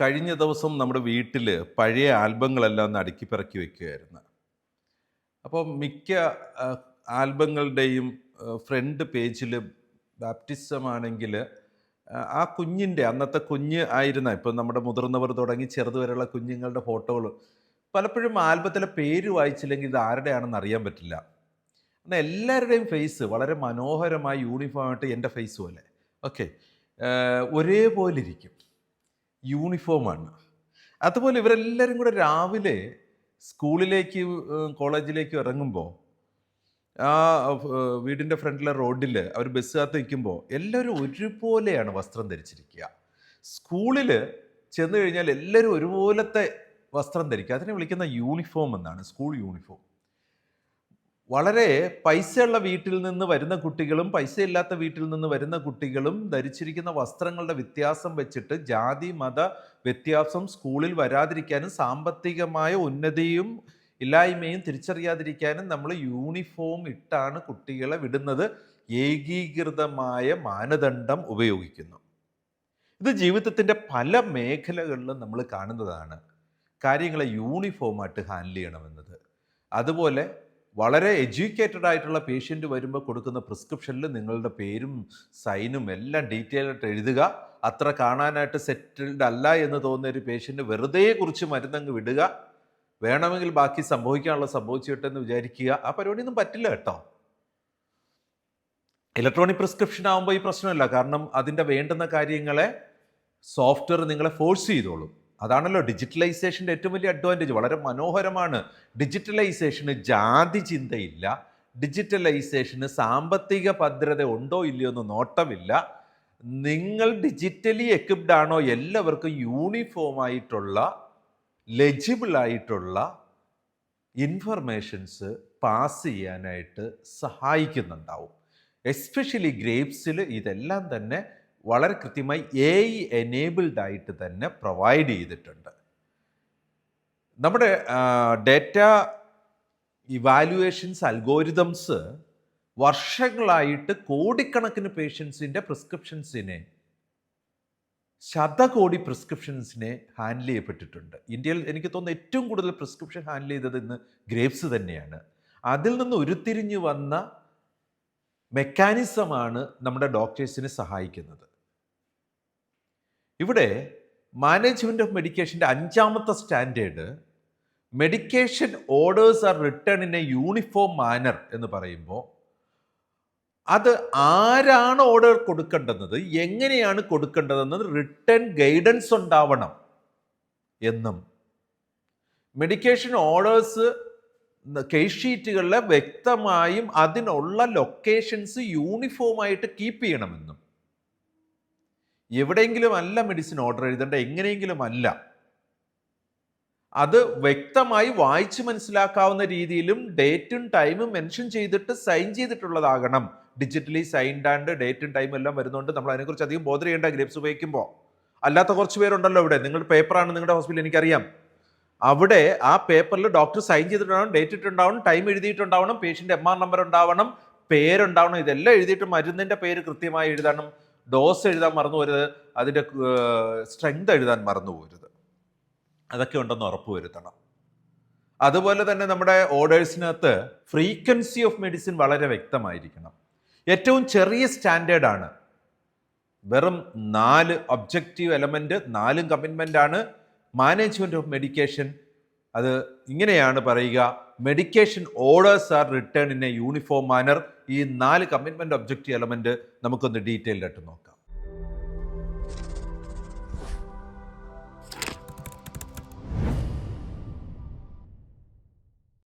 കഴിഞ്ഞ ദിവസം നമ്മുടെ വീട്ടിൽ പഴയ ആൽബങ്ങളെല്ലാം ഒന്ന് അടുക്കി പെറുക്കി വെക്കുകയായിരുന്നു. അപ്പോൾ മിക്ക ആഹ്, ആൽബങ്ങളുടെയും ഫ്രണ്ട് പേജിൽ ബാപ്റ്റിസം ആണെങ്കിൽ ആ കുഞ്ഞിൻ്റെ അന്നത്തെ കുഞ്ഞ് ആയിരുന്ന ഇപ്പം നമ്മുടെ മുതിർന്നവർ തുടങ്ങി ചെറുത് വരെയുള്ള കുഞ്ഞുങ്ങളുടെ ഫോട്ടോകൾ പലപ്പോഴും ആൽബത്തിലെ പേര് വായിച്ചില്ലെങ്കിൽ ഇത് ആരുടെയാണെന്ന് അറിയാൻ പറ്റില്ല. എന്നാൽ എല്ലാവരുടെയും ഫേസ് വളരെ മനോഹരമായി യൂണിഫോം ആയിട്ട് എൻ്റെ ഫേസ് പോലെ ഓക്കെ ഒരേപോലെ ഇരിക്കും. യൂണിഫോമാണ്. അതുപോലെ ഇവരെല്ലാവരും കൂടെ രാവിലെ സ്കൂളിലേക്ക് കോളേജിലേക്ക് ഇറങ്ങുമ്പോൾ ആ വീടിൻ്റെ ഫ്രണ്ടിലെ റോഡിൽ അവർ ബസ്സിനകത്ത് നിൽക്കുമ്പോൾ എല്ലാവരും ഒരുപോലെയാണ് വസ്ത്രം ധരിച്ചിരിക്കുക. സ്കൂളിൽ ചെന്ന് കഴിഞ്ഞാൽ എല്ലാവരും ഒരുപോലത്തെ വസ്ത്രം ധരിക്കുക. അതിനെ വിളിക്കുന്ന യൂണിഫോം എന്നാണ്, സ്കൂൾ യൂണിഫോം. വളരെ പൈസയുള്ള വീട്ടിൽ നിന്ന് വരുന്ന കുട്ടികളും പൈസയില്ലാത്ത വീട്ടിൽ നിന്ന് വരുന്ന കുട്ടികളും ധരിച്ചിരിക്കുന്ന വസ്ത്രങ്ങളുടെ വ്യത്യാസം വെച്ചിട്ട് ജാതി മത വ്യത്യാസം സ്കൂളിൽ വരാതിരിക്കാനും സാമ്പത്തികമായ ഉന്നതിയും ഇല്ലായ്മയും തിരിച്ചറിയാതിരിക്കാനും നമ്മൾ യൂണിഫോം ഇട്ടാണ് കുട്ടികളെ വിടുന്നത്. ഏകീകൃതമായ മാനദണ്ഡം ഉപയോഗിക്കുന്നു. ഇത് ജീവിതത്തിൻ്റെ പല മേഖലകളിലും നമ്മൾ കാണുന്നതാണ്, കാര്യങ്ങളെ യൂണിഫോമായിട്ട് ഹാൻഡിൽ ചെയ്യണമെന്നത്. അതുപോലെ വളരെ എഡ്യൂക്കേറ്റഡ് ആയിട്ടുള്ള പേഷ്യൻ്റ് വരുമ്പോൾ കൊടുക്കുന്ന പ്രിസ്ക്രിപ്ഷനിൽ നിങ്ങളുടെ പേരും സൈനും എല്ലാം ഡീറ്റെയിൽ ആയിട്ട് എഴുതുക. അത്ര കാണാനായിട്ട് സെറ്റിൽഡ് അല്ല എന്ന് തോന്നുന്ന ഒരു പേഷ്യൻ്റ് വെറുതെ കുറിച്ച് മരുന്നങ്ങ് വിടുക. വേണമെങ്കിൽ ബാക്കി സംഭവിക്കാനുള്ള സംഭവിച്ചിട്ടെ എന്ന് വിചാരിക്കുക. ആ പരിപാടിയൊന്നും പറ്റില്ല കേട്ടോ. ഇലക്ട്രോണിക് പ്രിസ്ക്രിപ്ഷൻ ആകുമ്പോൾ ഈ പ്രശ്നമില്ല, കാരണം അതിൻ്റെ വേണ്ടുന്ന കാര്യങ്ങളെ സോഫ്റ്റ്വെയർ നിങ്ങളെ ഫോഴ്സ് ചെയ്തോളും. അതാണല്ലോ ഡിജിറ്റലൈസേഷൻ്റെ ഏറ്റവും വലിയ അഡ്വാൻറ്റേജ്. വളരെ മനോഹരമാണ്. ഡിജിറ്റലൈസേഷന് ജാതി ചിന്തയില്ല, ഡിജിറ്റലൈസേഷന് സാമ്പത്തിക ഭദ്രത ഉണ്ടോ ഇല്ലയോ എന്ന് നോട്ടമില്ല. നിങ്ങൾ ഡിജിറ്റലി എക്വിപ്ഡ് ആണോ എല്ലാവർക്കും യൂണിഫോം ആയിട്ടുള്ള ലെജിബിൾ ആയിട്ടുള്ള ഇൻഫർമേഷൻസ് പാസ് ചെയ്യാനായിട്ട് സഹായിക്കുന്നുണ്ടാവും. എസ്പെഷ്യലി ഗ്രേപ്സിൽ ഇതെല്ലാം തന്നെ വളരെ കൃത്യമായി AI എനേബിൾഡ് ആയിട്ട് തന്നെ പ്രൊവൈഡ് ചെയ്തിട്ടുണ്ട്. നമ്മുടെ ഡേറ്റ ഇവാലുവേഷൻസ് അൽഗോരിതംസ് വർഷങ്ങളായിട്ട് കോടിക്കണക്കിന് പേഷ്യൻസിൻ്റെ പ്രിസ്ക്രിപ്ഷൻസിനെ, ശതകോടി പ്രിസ്ക്രിപ്ഷൻസിനെ ഹാൻഡിൽ ചെയ്യപ്പെട്ടിട്ടുണ്ട്. ഇന്ത്യയിൽ എനിക്ക് തോന്നുന്നു ഏറ്റവും കൂടുതൽ പ്രിസ്ക്രിപ്ഷൻ ഹാൻഡിൽ ചെയ്തത് ഇന്ന് ഗ്രേപ്സ് തന്നെയാണ്. അതിൽ നിന്ന് ഉരുത്തിരിഞ്ഞു വന്ന മെക്കാനിസമാണ് നമ്മുടെ ഡോക്ടേഴ്സിനെ സഹായിക്കുന്നത്. ഇവിടെ മാനേജ്മെൻറ്റ് ഓഫ് മെഡിക്കേഷൻ്റെ 5ാമത്തെ standard medication orders are written in a uniform manner എന്ന് പറയുമ്പോൾ അത് ആരാണ് ഓർഡർ കൊടുക്കേണ്ടത്, എങ്ങനെയാണ് കൊടുക്കേണ്ടതെന്നത് റിട്ടേൺ ഗൈഡൻസ് ഉണ്ടാവണം എന്നും, മെഡിക്കേഷൻ ഓർഡേഴ്സ് കേസ് ഷീറ്റുകളിലെ വ്യക്തമായും അതിനുള്ള ലൊക്കേഷൻസ് യൂണിഫോമായിട്ട് കീപ്പ് ചെയ്യണമെന്നും, എവിടെയെങ്കിലും അല്ല മെഡിസിൻ ഓർഡർ എഴുതേണ്ട, എങ്ങനെയെങ്കിലും അല്ല, അത് വ്യക്തമായി വായിച്ച് മനസ്സിലാക്കാവുന്ന രീതിയിലും ഡേറ്റും ടൈമും മെൻഷൻ ചെയ്തിട്ട് സൈൻ ചെയ്തിട്ടുള്ളതാകണം. ഡിജിറ്റലി സൈൻഡ് ആൻഡ് ഡേറ്റും ടൈമും എല്ലാം വരുന്നുണ്ട്. നമ്മൾ അതിനെക്കുറിച്ച് അധികം ബോധർ ചെയ്യേണ്ട ഗ്രേപ്സ് ഉപയോഗിക്കുമ്പോൾ. അല്ലാത്ത കുറച്ച് പേരുണ്ടല്ലോ ഇവിടെ, നിങ്ങളുടെ പേപ്പറാണ് നിങ്ങളുടെ ഹോസ്പിറ്റൽ, എനിക്കറിയാം. അവിടെ ആ പേപ്പറിൽ ഡോക്ടർ സൈൻ ചെയ്തിട്ടുണ്ടാവണം, ഡേറ്റ് ഇട്ടുണ്ടാവണം, ടൈം എഴുതിയിട്ടുണ്ടാവണം, പേഷ്യൻ്റ് MR നമ്പർ ഉണ്ടാവണം, പേരുണ്ടാവണം. ഇതെല്ലാം എഴുതിയിട്ട് മരുന്നിൻ്റെ പേര് കൃത്യമായി എഴുതണം, ഡോസ് എഴുതാൻ മറന്നു പോരുത്, അതിൻ്റെ സ്ട്രെങ്ത് എഴുതാൻ മറന്നു പോരുത്. അതൊക്കെ ഉണ്ടെന്ന് ഉറപ്പ് വരുത്തണം. അതുപോലെ തന്നെ നമ്മുടെ ഓർഡേഴ്സിനകത്ത് ഫ്രീക്വൻസി ഓഫ് മെഡിസിൻ വളരെ വ്യക്തമായിരിക്കണം. ഏറ്റവും ചെറിയ സ്റ്റാൻഡേർഡാണ്. വെറും 4 ഒബ്ജക്റ്റീവ് എലമെൻറ്റ്, 4 കമ്മിറ്റ്മെൻ്റ് ആണ് മാനേജ്മെൻറ്റ് ഓഫ് മെഡിക്കേഷൻ. അത് ഇങ്ങനെയാണ് പറയുക: medication orders are written in a uniform manner. ഈ 4 കമ്മിറ്റ്മെൻറ്റ് ഒബ്ജക്റ്റീവ് എലമെൻറ്റ് നമുക്കൊന്ന് ഡീറ്റെയിൽഡ് ആയിട്ട് നോക്കാം.